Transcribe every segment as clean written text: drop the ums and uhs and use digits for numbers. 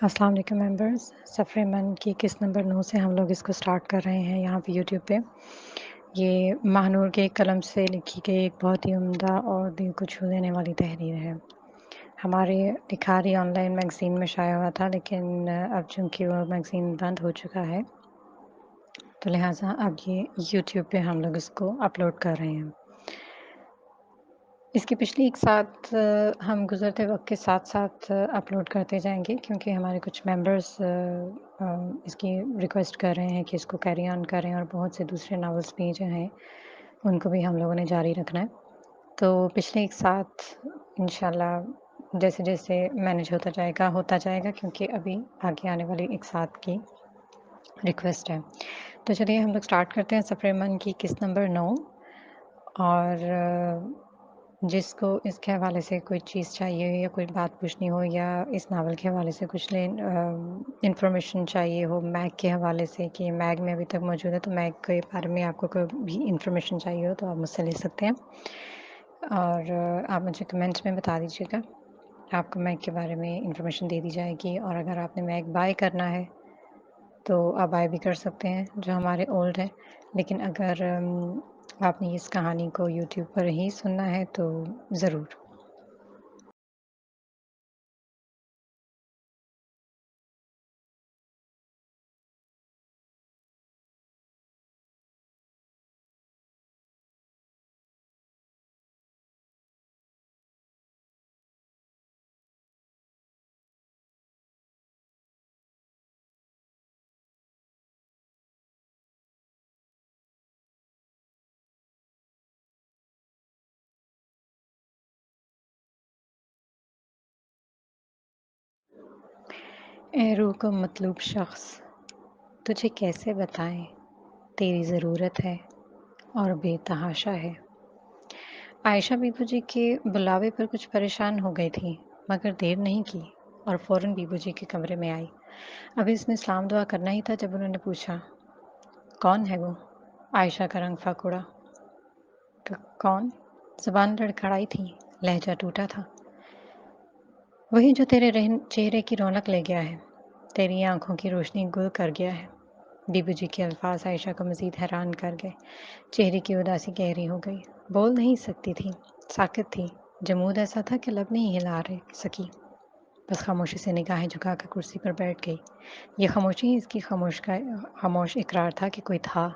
السلام علیکم ممبرز، صفحہ من کی قسط نمبر 9 سے ہم لوگ اس کو سٹارٹ کر رہے ہیں یہاں پہ یوٹیوب پہ۔ یہ ماہنور کے قلم سے لکھی گئی ایک بہت ہی عمدہ اور دل کو چھو دینے والی تحریر ہے۔ ہمارے لکھاری آن لائن میگزین میں شائع ہوا تھا، لیکن اب چونکہ وہ میگزین بند ہو چکا ہے تو لہٰذا اب یہ یوٹیوب پہ ہم لوگ اس کو اپلوڈ کر رہے ہیں۔ اس کی پچھلی ایک ساتھ ہم گزرتے وقت کے ساتھ ساتھ اپلوڈ کرتے جائیں گے، کیونکہ ہمارے کچھ ممبرز اس کی ریکویسٹ کر رہے ہیں کہ اس کو کیری آن کریں، اور بہت سے دوسرے ناولس بھی جو ہیں ان کو بھی ہم لوگوں نے جاری رکھنا ہے۔ تو پچھلے ایک ساتھ انشاءاللہ جیسے جیسے مینیج ہوتا جائے گا کیونکہ ابھی آگے آنے والی ایک ساتھ کی ریکویسٹ ہے۔ تو چلیے ہم لوگ سٹارٹ کرتے ہیں صفحہ من کی قسط نمبر 9۔ اور جس کو اس کے حوالے سے کوئی چیز چاہیے یا کوئی بات پوچھنی ہو، یا اس ناول کے حوالے سے کچھ انفارمیشن چاہیے ہو میگ کے حوالے سے کہ میگ میں ابھی تک موجود ہے، تو میگ کے بارے میں آپ کو کوئی بھی انفارمیشن چاہیے ہو تو آپ مجھ سے لے سکتے ہیں، اور آپ مجھے کمنٹ میں بتا دیجیے گا، آپ کو میگ کے بارے میں انفارمیشن دے دی جائے گی۔ اور اگر آپ نے میگ بائی کرنا ہے تو آپ بائی بھی کر سکتے ہیں، جو ہمارے اولڈ ہے۔ لیکن اگر آپ نے اس کہانی کو یوٹیوب پر ہی سننا ہے تو ضرور۔ اے روح کو مطلوب شخص، تجھے کیسے بتائیں تیری ضرورت ہے اور بے تحاشا ہے۔ عائشہ بیبو جی کے بلاوے پر کچھ پریشان ہو گئی تھی، مگر دیر نہیں کی اور فوراً بیبو جی کے کمرے میں آئی۔ ابھی اس نے سلام دعا کرنا ہی تھا جب انہوں نے پوچھا، کون ہے وہ؟ عائشہ کا رنگ پھک اڑا۔ کون؟ زبان لڑکھڑائی تھی، لہجہ ٹوٹا تھا۔ وہی جو تیرے چہرے کی رونق لے گیا ہے، تیری آنکھوں کی روشنی گل کر گیا ہے۔ بیبو جی کے الفاظ عائشہ کو مزید حیران کر گئے۔ چہرے کی اداسی گہری ہو گئی، بول نہیں سکتی تھی، ساکت تھی، جمود ایسا تھا کہ لب نہیں ہلا سکی، بس خاموشی سے نگاہیں جھکا کر کرسی پر بیٹھ گئی۔ یہ خاموشی ہی اس کی خاموش اقرار تھا کہ کوئی تھا۔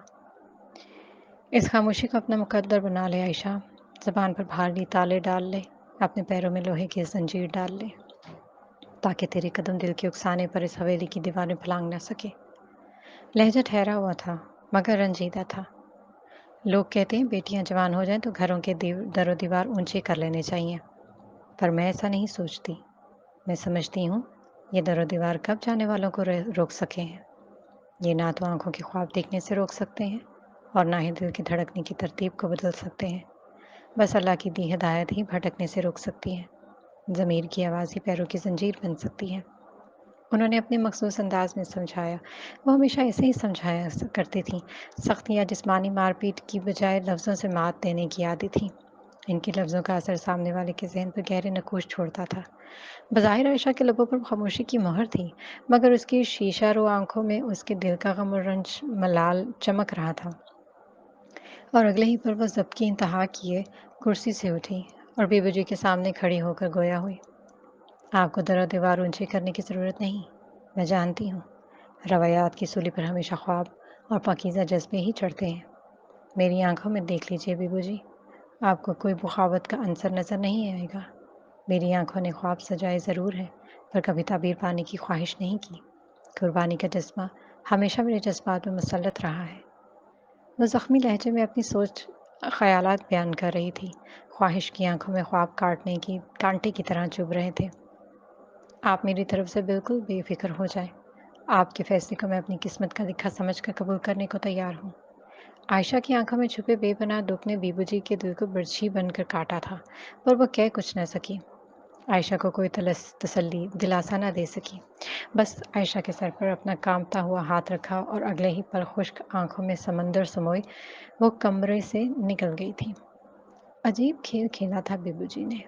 اس خاموشی کو اپنا مقدر بنا لے عائشہ، زبان پر بھاری تالے ڈال لے، اپنے پیروں میں لوہے کی زنجیر ڈال لے، تاکہ تیرے قدم دل کے اکسانے پر اس حویلی کی دیواریں پھلانگ نہ سکے۔ لہجہ ٹھہرا ہوا تھا مگر رنجیدہ تھا۔ لوگ کہتے ہیں بیٹیاں جوان ہو جائیں تو گھروں کے در و دیوار اونچے کر لینے چاہیے، پر میں ایسا نہیں سوچتی۔ میں سمجھتی ہوں یہ در و دیوار کب جانے والوں کو روک سکے ہیں۔ یہ نہ تو آنکھوں کے خواب دیکھنے سے روک سکتے ہیں اور نہ ہی دل کے دھڑکنے کی ترتیب کو بدل سکتے ہیں، بس اللہ کی دی ہدایت ہی بھٹکنے سے روک سکتی ہے۔ ضمیر کی آواز ہی پیروں کی زنجیر بن سکتی ہے۔ انہوں نے اپنے مخصوص انداز میں سمجھایا، وہ ہمیشہ ایسے ہی سمجھایا کرتی تھیں۔ سخت یا جسمانی مار پیٹ کی بجائے لفظوں سے مات دینے کی عادت تھی۔ ان کے لفظوں کا اثر سامنے والے کے ذہن پر گہرے نقوش چھوڑتا تھا۔ بظاہر عائشہ کے لبوں پر خاموشی کی مہر تھی، مگر اس کی شیشہ رو آنکھوں میں اس کے دل کا غم و رنج ملال چمک رہا تھا۔ اور اگلے ہی پل وہ ضبط کی انتہا کیے کرسی سے اٹھی اور بیبو جی کے سامنے کھڑی ہو کر گویا ہوئی۔ آپ کو در و دیوار اونچے کرنے کی ضرورت نہیں، میں جانتی ہوں۔ روایات کی سولی پر ہمیشہ خواب اور پاکیزہ جذبے ہی چڑھتے ہیں۔ میری آنکھوں میں دیکھ لیجئے بیبو جی، آپ کو کوئی بغاوت کا عنصر نظر نہیں آئے گا۔ میری آنکھوں نے خواب سجائے ضرور ہے، پر کبھی تعبیر پانے کی خواہش نہیں کی۔ قربانی کا جذبہ ہمیشہ میرے جذبات میں مسلط رہا ہے۔ وہ زخمی لہجے میں اپنی سوچ خیالات بیان کر رہی تھی۔ خواہش کی آنکھوں میں خواب کانٹے کی طرح چبھ رہے تھے۔ آپ میری طرف سے بالکل بے فکر ہو جائیں، آپ کے فیصلے کو میں اپنی قسمت کا لکھا سمجھ کر قبول کرنے کو تیار ہوں۔ عائشہ کی آنکھوں میں چھپے بے پناہ دکھ نے بیبو جی کے دل کو برچھی بن کر کاٹا تھا، پر وہ کہہ کچھ نہ سکی۔ عائشہ کو کوئی تسلی دلاسا نہ دے سکی، بس عائشہ کے سر پر اپنا کانپتا ہوا ہاتھ رکھا اور اگلے ہی پل خشک آنکھوں میں سمندر سموئے وہ کمرے سے نکل گئی تھی۔ عجیب کھیل کھیلا تھا بیبو جی نے۔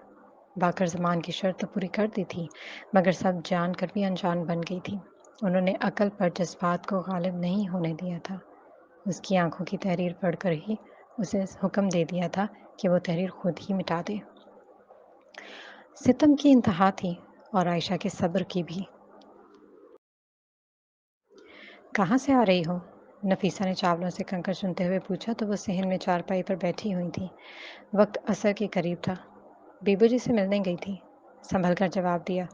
باقر زمان کی شرط تو پوری کر دی تھی، مگر سب جان کر بھی انجان بن گئی تھی۔ انہوں نے عقل پر جذبات کو غالب نہیں ہونے دیا تھا۔ اس کی آنکھوں کی تحریر پڑھ کر ہی اسے حکم دے دیا تھا کہ وہ تحریر خود ہی مٹا دے۔ ستم کی انتہا تھی اور عائشہ کے صبر کی بھی۔ کہاں سے آ رہی ہو؟ نفیسہ نے چاولوں سے کنکر چنتے ہوئے پوچھا تو وہ صحن میں چارپائی پر بیٹھی ہوئی تھی۔ وقت عصر کے قریب تھا۔ بیبو جی سے ملنے گئی تھی، سنبھل کر جواب دیا،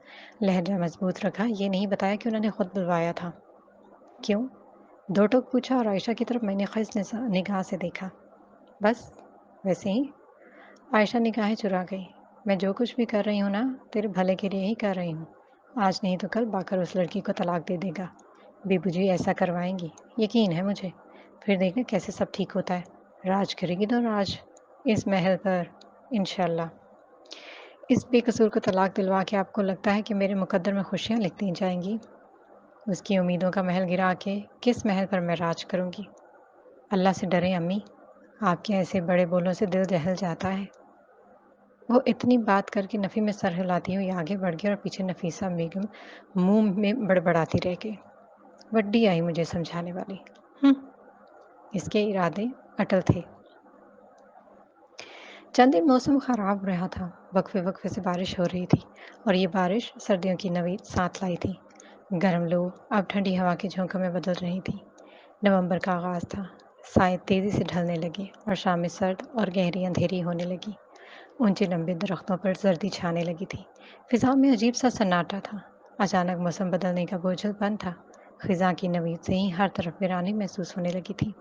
لہجہ مضبوط رکھا۔ یہ نہیں بتایا کہ انہوں نے خود بلوایا تھا؟ کیوں؟ دو ٹوک پوچھا اور عائشہ کی طرف میں نے خز نگاہ سے دیکھا۔ بس ویسے ہی؟ عائشہ نگاہیں چرا گئی۔ میں جو کچھ بھی کر رہی ہوں نا، تیرے بھلے کے لیے ہی کر رہی ہوں۔ آج نہیں تو کل باقر اس لڑکی کو طلاق دے دے گا۔ بیبو جی ایسا کروائیں گی، یقین ہے مجھے۔ پھر دیکھنا کیسے سب ٹھیک ہوتا ہے۔ راج کرے گی تو راج اس محل پر، انشاءاللہ۔ اس بے قصور کو طلاق دلوا کے آپ کو لگتا ہے کہ میرے مقدر میں خوشیاں لکھ دی جائیں گی؟ اس کی امیدوں کا محل گرا کے کس محل پر میں راج کروں گی؟ اللہ سے ڈریں امی، آپ کے ایسے بڑے بولوں سے دل دہل جاتا ہے۔ وہ اتنی بات کر کے نفی میں سر ہلاتی ہوئی آگے بڑھ گئی اور پیچھے نفیسہ بیگم منہ میں بڑبڑاتی رہ گئی۔ وڈی آئی مجھے سمجھانے والی۔ اس کے ارادے اٹل تھے۔ چند دن موسم خراب رہا تھا، وقفے وقفے سے بارش ہو رہی تھی اور یہ بارش سردیوں کی نوید ساتھ لائی تھی۔ گرم لو اب ٹھنڈی ہوا کے جھونکوں میں بدل رہی تھی۔ نومبر کا آغاز تھا، سائے تیزی سے ڈھلنے لگے اور شامیں سرد اور گہری اندھیری ہونے لگی۔ اونچے لمبے درختوں پر زردی چھانے لگی تھی۔ فضا میں عجیب سا سناٹا تھا۔ اچانک موسم بدلنے کا بوجھل پن تھا۔ خزاں کی نوید سے ہی ہر طرف ویرانی محسوس ہونے لگی تھی۔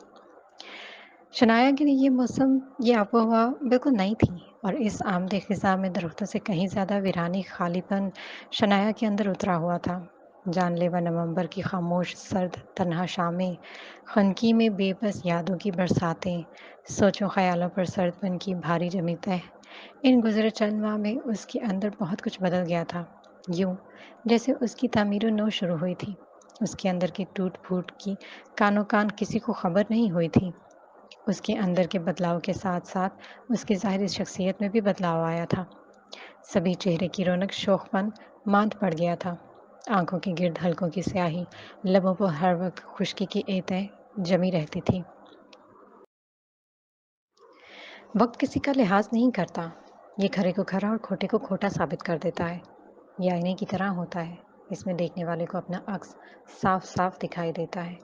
شنایا کے لیے یہ موسم، یہ آب و ہوا بالکل نئی تھی اور اس آمد خزاں میں درختوں سے کہیں زیادہ ویرانی خالی پن شنایا کے اندر اترا ہوا تھا۔ جان لیوا نومبر کی خاموش سرد تنہا شامیں، خنکی میں بے بس یادوں کی برساتیں، سوچوں خیالوں پر سرد پن کی بھاری جمی تہ، ان گزرے چند ماہ میں اس کے اندر بہت کچھ بدل گیا تھا، یوں جیسے اس کی تعمیر نو شروع ہوئی تھی۔ اس کے اندر کی ٹوٹ پھوٹ کی کانوں کان کسی کو خبر نہیں ہوئی تھی۔ اس کے اندر کے بدلاؤ کے ساتھ ساتھ اس کی ظاہری شخصیت میں بھی بدلاؤ آیا تھا۔ سبھی چہرے کی رونق شوخ پن ماند پڑ گیا تھا۔ آنکھوں کے گرد ہلکوں کی سیاہی، لبوں پر ہر وقت خشکی کی ایتیں جمی رہتی تھی۔ وقت کسی کا لحاظ نہیں کرتا، یہ کھرے کو کھرا اور کھوٹے کو کھوٹا ثابت کر دیتا ہے۔ یہ آئینے کی طرح ہوتا ہے، اس میں دیکھنے والے کو اپنا عکس صاف صاف دکھائی دیتا ہے۔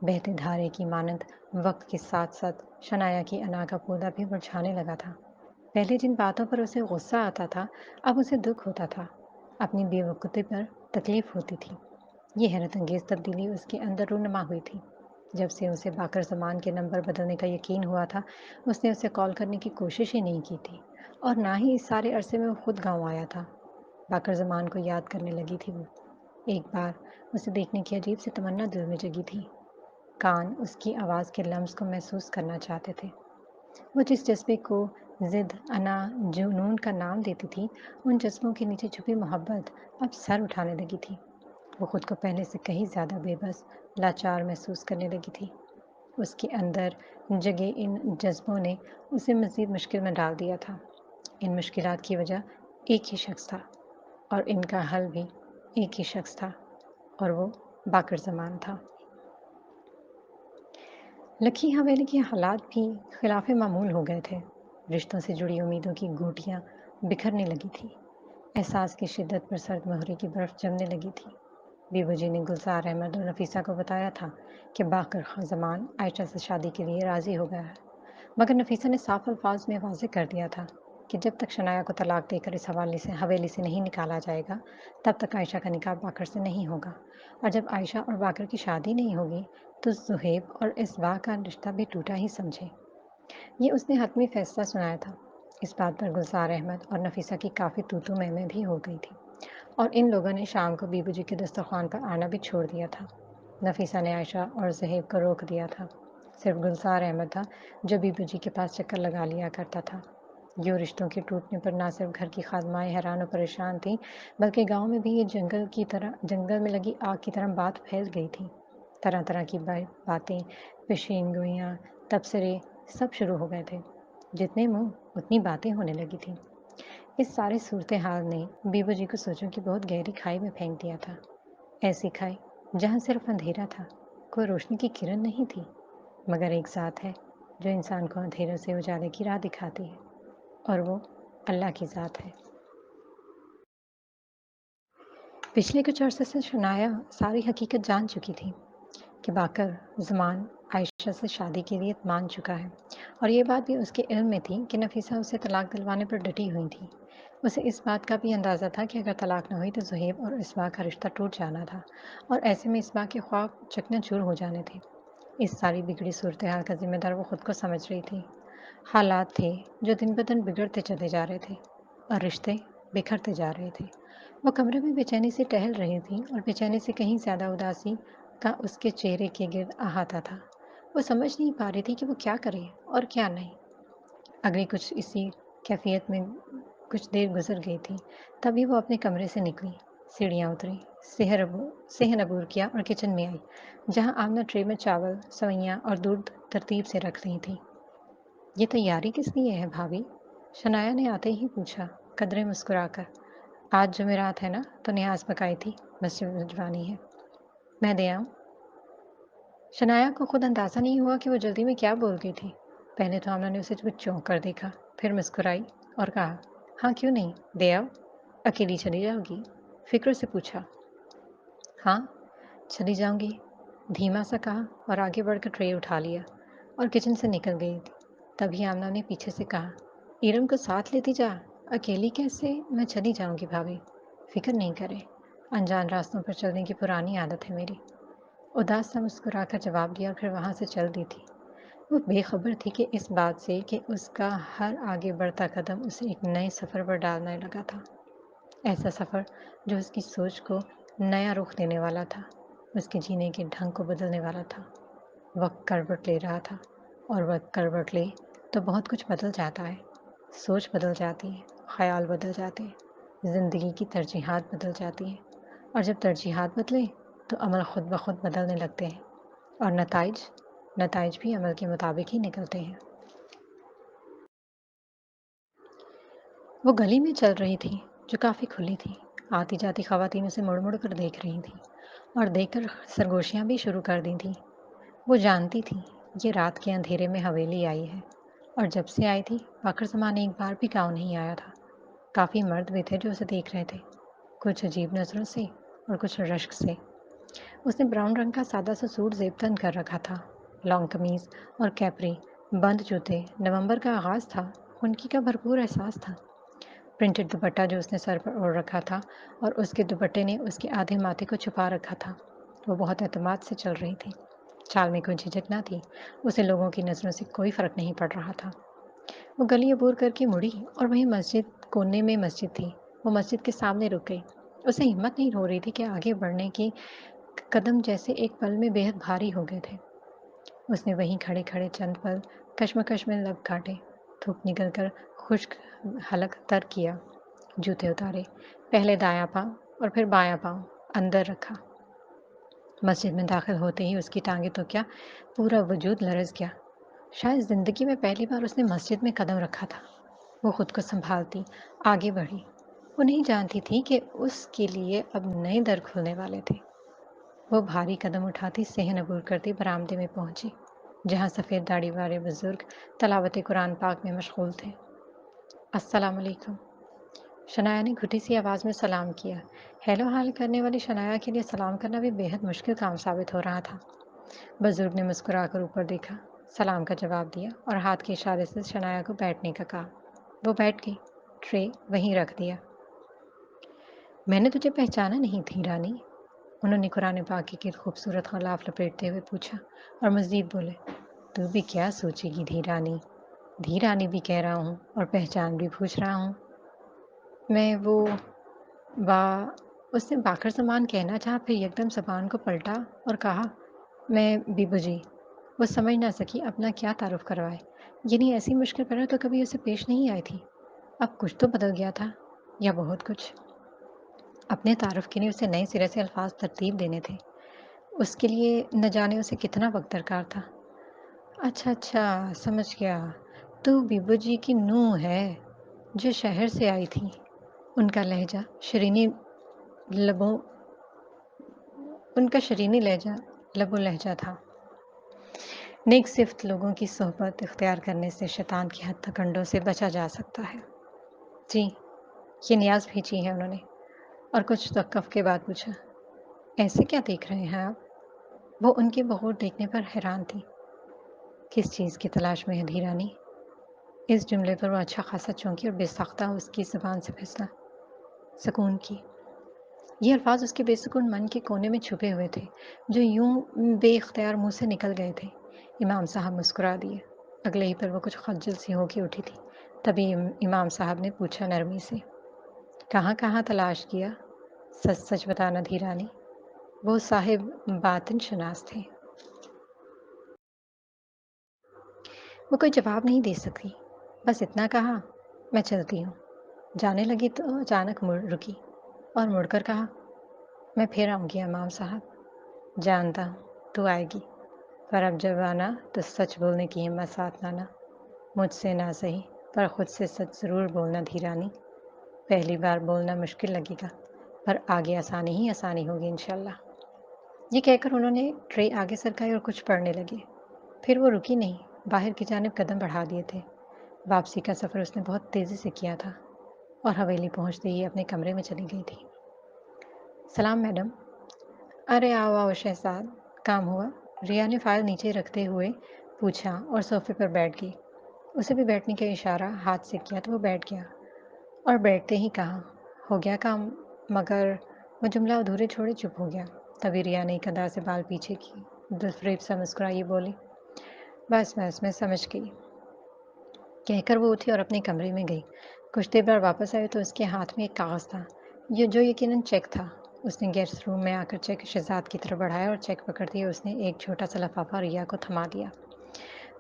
بہتے دھارے کی مانند وقت کے ساتھ ساتھ شنایا کی انا کا پودا بھی مرجھانے لگا تھا۔ پہلے جن باتوں پر اسے غصہ آتا تھا، اب اسے دکھ ہوتا تھا، اپنی بے وقوفی پر تکلیف ہوتی تھی۔ یہ حیرت انگیز تبدیلی اس کے اندر رونما ہوئی تھی۔ جب سے اسے باقر زمان کے نمبر بدلنے کا یقین ہوا تھا، اس نے اسے کال کرنے کی کوشش ہی نہیں کی تھی اور نہ ہی اس سارے عرصے میں وہ خود گاؤں آیا تھا۔ باقر زمان کو یاد کرنے لگی تھی وہ۔ ایک بار اسے دیکھنے کی عجیب سی تمنا دل میں جگی تھی۔ کان اس کی آواز کے لمس کو محسوس کرنا چاہتے تھے۔ وہ جس جذبے کو ضد، انا، جنون کا نام دیتی تھی، ان جذبوں کے نیچے چھپی محبت اب سر اٹھانے لگی تھی۔ وہ خود کو پہلے سے کہیں زیادہ بے بس، لاچار محسوس کرنے لگی تھی۔ اس کے اندر جگے ان جذبوں نے اسے مزید مشکل میں ڈال دیا تھا۔ ان مشکلات کی وجہ ایک ہی شخص تھا اور ان کا حل بھی ایک ہی شخص تھا، اور وہ باقر زمان تھا۔ لکھی حویلی کے حالات بھی خلاف معمول ہو گئے تھے۔ رشتوں سے جڑی امیدوں کی گوٹیاں بکھرنے لگی تھی۔ احساس کی شدت پر سرد مہرے کی برف جمنے لگی تھی۔ بیبو جی نے گلزار احمد اور نفیسہ کو بتایا تھا کہ باقر زمان عائشہ سے شادی کے لیے راضی ہو گیا ہے، مگر نفیسہ نے صاف الفاظ میں واضح کر دیا تھا کہ جب تک شنایا کو طلاق دے کر اس حویلی سے نہیں نکالا جائے گا، تب تک عائشہ کا نکاح باقر سے نہیں ہوگا، اور جب عائشہ اور باقر کی شادی نہیں ہوگی تو زہیب اور اسباح کا رشتہ بھی ٹوٹا ہی سمجھے۔ یہ اس نے حتمی فیصلہ سنایا تھا۔ اس بات پر گلزار احمد اور نفیسہ کی کافی تو میں بھی ہو گئی تھی، اور ان لوگوں نے شام کو بیبو جی کے دسترخوان پر آنا بھی چھوڑ دیا تھا۔ نفیسہ نے عائشہ اور زہیب کو روک دیا تھا۔ صرف گلزار احمد تھا جو بیبو جی کے پاس چکر لگا لیا کرتا تھا۔ یوں رشتوں کے ٹوٹنے پر نہ صرف گھر کی خادمائیں حیران و پریشان تھیں، بلکہ گاؤں میں بھی یہ جنگل میں لگی آگ کی طرح بات پھیل گئی تھی۔ طرح طرح کی باتیں، پیشین گوئیاں، تبصرے سب شروع ہو گئے تھے۔ جتنے منہ اتنی باتیں ہونے لگی تھیں۔ اس ساری صورتحال نے بیبو جی کو سوچوں کی بہت گہری کھائی میں پھینک دیا تھا، ایسی کھائی جہاں صرف اندھیرا تھا، کوئی روشنی کی کرن نہیں تھی، مگر ایک ذات ہے جو انسان کو اندھیرے سے اجالے کی راہ دکھاتی ہے، اور وہ اللہ کی ذات ہے۔ پچھلے کچھ عرصے سے شنایا ساری حقیقت جان چکی تھی کہ باقر زمان عائشہ سے شادی کے لیے مان چکا ہے، اور یہ بات بھی اس کے علم میں تھی کہ نفیسہ اسے طلاق دلوانے پر ڈٹی ہوئی تھی۔ اسے اس بات کا بھی اندازہ تھا کہ اگر طلاق نہ ہوئی تو زہیب اور اسباء کا رشتہ ٹوٹ جانا تھا، اور ایسے میں اسباء کے خواب چکنا چور ہو جانے تھے۔ اس ساری بگڑی صورتحال کا ذمہ دار وہ خود کو سمجھ رہی تھی۔ حالات تھے جو دن بدن بگڑتے چلے جا رہے تھے، اور رشتے بکھرتے جا رہے تھے۔ وہ کمرے میں بے چینی سے ٹہل رہی تھی، اور بے چینی سے کہیں زیادہ اداسی کا اس کے چہرے کے گرد احاطہ تھا۔ وہ سمجھ نہیں پا رہی تھی کہ وہ کیا کرے اور کیا نہیں۔ اگلی کچھ اسی کیفیت میں کچھ دیر گزر گئی تھی، تبھی وہ اپنے کمرے سے نکلی، سیڑھیاں اتری، صحن عبور کیا اور کچن میں آئی، جہاں آمنہ ٹرے میں چاول، سوئیاں اور دودھ ترتیب سے رکھ رہی تھی۔ یہ تیاری کس لیے ہے بھابھی؟ شنایا نے آتے ہی پوچھا، قدرے مسکرا کر۔ آج جمعرات ہے نا، تو نیاز پکائی تھی، مسجد بھجوانی ہے، میں دے آؤں؟ شنایا کو خود اندازہ نہیں ہوا کہ وہ جلدی میں کیا بول گئی تھی۔ پہلے تو آمنہ نے اسے کچھ چونک کر دیکھا، پھر مسکرائی اور کہا، ہاں کیوں نہیں، دے آؤ؟ اکیلی چلی جاؤ گی؟ فکر سے پوچھا۔ ہاں چلی جاؤں گی، دھیما سا کہا اور آگے بڑھ کر ٹرے اٹھا لیا اور کچن سے نکل گئی تھی۔ تبھی آمنہ نے پیچھے سے کہا، ایرم کو ساتھ لیتی جا، اکیلی کیسے؟ میں چلی جاؤں گی بھابھی، فکر نہیں کرے، انجان راستوں پر چلنے کی پرانی عادت ہے میری۔ اداس سا مسکرا کر جواب دیا اور پھر وہاں سے چل دی تھی۔ وہ بے خبر تھی کہ اس بات سے کہ اس کا ہر آگے بڑھتا قدم اسے ایک نئے سفر پر ڈالنے لگا تھا، ایسا سفر جو اس کی سوچ کو نیا رخ دینے والا تھا، اس کے جینے کے ڈھنگ کو بدلنے والا تھا۔ وقت کروٹ لے رہا تھا، اور وقت کروٹ لے تو بہت کچھ بدل جاتا ہے، سوچ بدل جاتی ہے، خیال بدل جاتے ہیں، زندگی کی ترجیحات بدل جاتی ہیں، اور جب ترجیحات بدلیں تو عمل خود بخود بدلنے لگتے ہیں، اور نتائج بھی عمل کے مطابق ہی نکلتے ہیں۔ وہ گلی میں چل رہی تھی جو کافی کھلی تھی، آتی جاتی خواتین اسے مڑ مڑ کر دیکھ رہی تھیں، اور دیکھ کر سرگوشیاں بھی شروع کر دی تھیں۔ وہ جانتی تھی یہ رات کے اندھیرے میں حویلی آئی ہے، اور جب سے آئی تھی باقر زمان ایک بار بھی گاؤں نہیں آیا تھا۔ کافی مرد بھی تھے جو اسے دیکھ رہے تھے، کچھ عجیب نظروں سے اور کچھ رشک سے۔ اس نے براؤن رنگ کا سادہ سا سوٹ زیب تن کر رکھا تھا، لانگ قمیض اور کیپری، بند جوتے۔ نومبر کا آغاز تھا، خنکی کا بھرپور احساس تھا۔ پرنٹڈ دوپٹہ جو اس نے سر پر اوڑھ رکھا تھا، اور اس کے دوپٹے نے اس کے آدھے ماتھے کو چھپا رکھا تھا۔ وہ بہت اعتماد سے چل رہی تھی، چال میں کوئی جھجک نہ تھی، اسے لوگوں کی نظروں سے کوئی فرق نہیں پڑ رہا تھا۔ وہ گلی عبور کر کے مڑی، اور وہیں مسجد، کونے میں مسجد تھی، وہ مسجد کے سامنے رک گئی۔ اسے ہمت نہیں ہو رہی تھی کہ آگے بڑھنے کی قدم جیسے ایک پل میں بے حد بھاری ہو گئے تھے۔ اس نے وہیں کھڑے کھڑے چند پل کشمکش میں لب کاٹے، تھوک نکل کر خشک حلق تر کیا، جوتے اتارے، پہلے دایاں پاؤں اور پھر بایاں پاؤں اندر رکھا۔ مسجد میں داخل ہوتے ہی اس کی ٹانگیں تو کیا، پورا وجود لرز گیا۔ شاید زندگی میں پہلی بار اس نے مسجد میں قدم رکھا تھا۔ وہ خود کو سنبھالتی آگے بڑھی۔ وہ نہیں جانتی تھی کہ اس کے لیے اب نئے در کھلنے والے تھے۔ وہ بھاری قدم اٹھاتی صحن عبور کرتی برآمدے میں پہنچی، جہاں سفید داڑھی والے بزرگ تلاوت قرآن پاک میں مشغول تھے۔ السلام علیکم، شنایا نے گھٹی سی آواز میں سلام کیا۔ ہیلو حال کرنے والی شنایا کے لیے سلام کرنا بھی بے حد مشکل کام ثابت ہو رہا تھا۔ بزرگ نے مسکرا کر اوپر دیکھا، سلام کا جواب دیا اور ہاتھ کے اشارے سے شنایا کو بیٹھنے کا کہا۔ وہ بیٹھ گئی، ٹرے وہیں رکھ دیا۔ میں نے تجھے پہچانا نہیں تھی رانی، انہوں نے قرآن پاک کے گرد خوبصورت غلاف لپیٹتے ہوئے پوچھا، اور مزید بولے، تو بھی کیا سوچے گی دھی رانی بھی کہہ رہا ہوں اور پہچان بھی پوچھ رہا ہوں۔ میں وہ اس نے باقر زمان کہنا چاہا، پھر یکدم زبان کو پلٹا اور کہا، میں بیبو جی۔ وہ سمجھ نہ سکی اپنا کیا تعارف کروائے، یعنی ایسی مشکل پڑا تو کبھی اسے پیش نہیں آئی تھی۔ اب کچھ تو بدل گیا تھا، یا بہت کچھ۔ اپنے تعارف کے لیے اسے نئے سرے سے الفاظ ترتیب دینے تھے، اس کے لیے نہ جانے اسے کتنا وقت درکار تھا۔ اچھا سمجھ گیا، تو بیبو جی کی نونھ ہے۔ جو شہر سے آئی تھی ان کا لہجہ شرینی لبوں ان کا شرینی لہجہ لب و لہجہ تھا۔ نیک صفت لوگوں کی صحبت اختیار کرنے سے شیطان کی ہتھ کنڈوں سے بچا جا سکتا ہے۔ جی، یہ نیاز بھیجی ہے انہوں نے، اور کچھ توقف کے بعد پوچھا، ایسے کیا دیکھ رہے ہیں آپ؟ وہ ان کے بغور دیکھنے پر حیران تھی۔ کس چیز کی تلاش میں ہے دھیرانی؟ اس جملے پر وہ اچھا خاصا چونکی اور بے ساختہ اس کی زبان سے پھسلا۔ سکون کی۔ یہ الفاظ اس کے بے سکون من کے کونے میں چھپے ہوئے تھے، جو یوں بے اختیار منہ سے نکل گئے تھے۔ امام صاحب مسکرا دیے۔ اگلے ہی پر وہ کچھ خجل سی ہو کے اٹھی تھی، تبھی امام صاحب نے پوچھا نرمی سے، کہاں کہاں تلاش کیا؟ سچ سچ بتانا دھیرانی۔ وہ صاحب باطن شناس تھے۔ وہ کوئی جواب نہیں دے سکی، بس اتنا کہا، میں چلتی ہوں۔ جانے لگی تو اچانک رکی اور مڑ کر کہا، میں پھر آؤں گی امام صاحب۔ جانتا ہوں تو آئے گی، پر اب جب آنا تو سچ بولنے کی ہمت ساتھ لانا۔ مجھ سے نہ صحیح پر خود سے سچ ضرور بولنا دھیرانی۔ پہلی بار بولنا مشکل لگے گا، پر آگے آسانی ہی آسانی ہوگی انشاءاللہ۔ یہ کہہ کر انہوں نے ٹرے آگے سرکائی اور کچھ پڑھنے لگے۔ پھر وہ رکی نہیں، باہر کی جانب قدم بڑھا دیے تھے۔ واپسی کا سفر اس نے بہت تیزی سے کیا تھا اور حویلی پہنچتے ہی اپنے کمرے میں چلی گئی تھی۔ سلام میڈم۔ ارے آؤ آؤ شہزاد، کام ہوا؟ ریا نے فائل نیچے رکھتے ہوئے پوچھا اور صوفے پر بیٹھ گئی۔ اسے بھی بیٹھنے کا اشارہ ہاتھ سے کیا تو وہ بیٹھ گیا، اور بیٹھتے ہی کہا، ہو گیا کام؟ مگر وہ جملہ ادھورے چھوڑے چپ ہو گیا۔ تبھی ریا نے ایک ادا سے بال پیچھے کی، دلفریب سا مسکرائی بولی، بس بس میں سمجھ گئی۔ کہہ کر وہ اٹھی اور اپنے کمرے میں گئی۔ کچھ دیر بعد واپس آئے تو اس کے ہاتھ میں ایک کاغذ تھا، یہ جو یقیناً چیک تھا۔ اس نے گیسٹ روم میں آ کر چیک شہزاد کی طرف بڑھایا اور چیک پکڑتے ہی اس نے ایک چھوٹا سا لفافہ ریا کو تھما دیا۔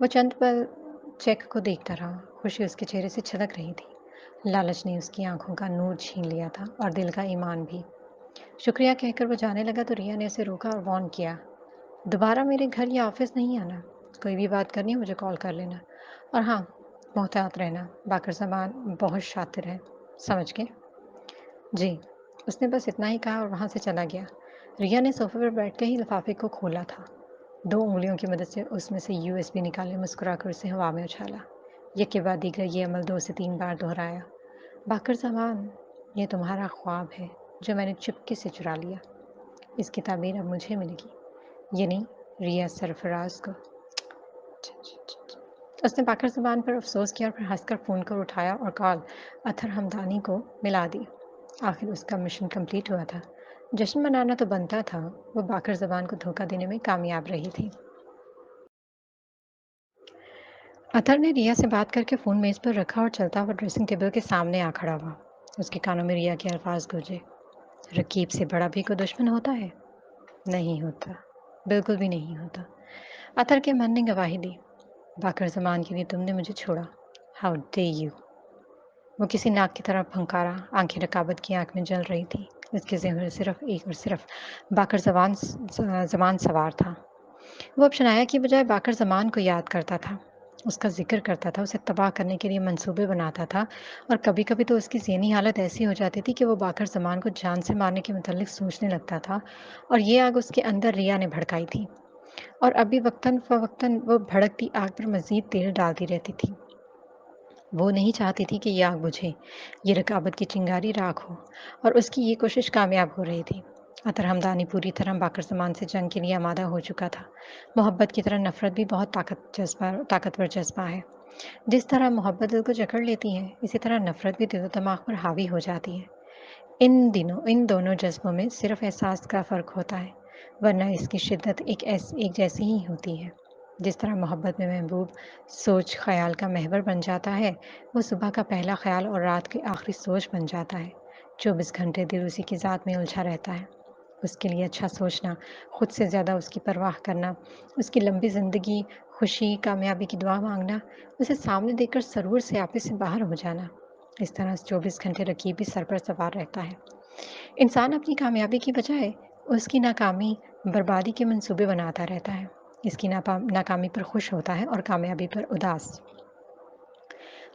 وہ چند پل چیک کو دیکھتا رہا، خوشی اس کے چہرے سے چھلک رہی تھی۔ لالچ نے اس کی آنکھوں کا نور چھین لیا تھا اور دل کا ایمان بھی۔ شکریہ کہہ کر وہ جانے لگا تو ریا نے اسے روکا اور وارن کیا، دوبارہ میرے گھر یا آفس نہیں آنا۔ کوئی بھی بات کرنی ہو مجھے کال کر لینا، اور ہاں محتاط رہنا، باقر زمان بہت شاطر ہے، سمجھ گئے؟ جی۔ اس نے بس اتنا ہی کہا اور وہاں سے چلا گیا۔ ریا نے صوفے پر بیٹھ کے ہی لفافے کو کھولا تھا، 2 انگلیوں کی مدد سے اس میں سے USB نکالے، مسکرا کر اسے ہوا میں اچھالا۔ یک کے بعد دیگر یہ عمل 2 سے 3 بار دہرایا۔ باقر زمان، یہ تمہارا خواب ہے جو میں نے چپکے سے چرا لیا۔ اس کی تعبیر اب مجھے ملے گی، یعنی ریا سرفراز کو۔ اس نے باقر زبان پر افسوس کیا اور پھر ہنس کر فون کو اٹھایا اور کال اطہر حمدانی کو ملا دی۔ آخر اس کا مشن کمپلیٹ ہوا تھا۔ جشن منانا تو بنتا تھا، وہ باقر زبان کو دھوکہ دینے میں کامیاب رہی تھی۔ اطہر نے ریا سے بات کر کے فون میز پر رکھا اور چلتا ہوا ڈریسنگ ٹیبل کے سامنے آ کھڑا ہوا۔ اس کے کانوں میں ریا کے الفاظ گونجے، رقیب سے بڑا بھی کوئی دشمن ہوتا ہے؟ نہیں ہوتا، بالکل بھی نہیں ہوتا۔ اطہر کے من نے گواہی دی، باقر زمان کے لیے تم نے مجھے چھوڑا، ہاؤ ڈے یو۔ وہ کسی ناک کی طرح پھنکارا، آنکھیں رقابت کی آنکھ میں جل رہی تھی۔ اس کے ذہن میں صرف ایک اور صرف باقر زمان سوار تھا۔ وہ اب شنایا کی بجائے باقر زمان کو یاد کرتا تھا، اس کا ذکر کرتا تھا، اسے تباہ کرنے کے لیے منصوبے بناتا تھا، اور کبھی کبھی تو اس کی ذہنی حالت ایسی ہو جاتی تھی کہ وہ باقر زمان کو جان سے مارنے کے متعلق سوچنے لگتا تھا، اور یہ آگ اس کے اندر ریا نے بھڑکائی تھی، اور ابھی وقتاً فوقتاً وہ بھڑکتی آگ پر مزید تیل ڈالتی رہتی تھی۔ وہ نہیں چاہتی تھی کہ یہ آگ بجھے، یہ رقابت کی چنگاری راکھ ہو، اور اس کی یہ کوشش کامیاب ہو رہی تھی۔ اطہر حمدانی پوری طرح باقر زمان سے جنگ کے لیے آمادہ ہو چکا تھا۔ محبت کی طرح نفرت بھی بہت طاقتور جذبہ ہے۔ جس طرح محبت دل کو جکڑ لیتی ہے، اسی طرح نفرت بھی دل و دماغ پر حاوی ہو جاتی ہے۔ ان دونوں جذبوں میں صرف احساس کا فرق ہوتا ہے، ورنہ اس کی شدت ایک جیسی ہی ہوتی ہے۔ جس طرح محبت میں محبوب سوچ خیال کا محور بن جاتا ہے، وہ صبح کا پہلا خیال اور رات کی آخری سوچ بن جاتا ہے۔ 24 گھنٹے دل اسی کی ذات میں الجھا رہتا ہے۔ اس کے لیے اچھا سوچنا، خود سے زیادہ اس کی پرواہ کرنا، اس کی لمبی زندگی، خوشی، کامیابی کی دعا مانگنا، اسے سامنے دیکھ کر سرور سے آپے سے باہر ہو جانا، اس طرح 24 گھنٹے رقیب بھی سر پر سوار رہتا ہے۔ انسان اپنی کامیابی کی بجائے اس کی ناکامی، بربادی کے منصوبے بناتا رہتا ہے، اس کی ناکامی پر خوش ہوتا ہے اور کامیابی پر اداس۔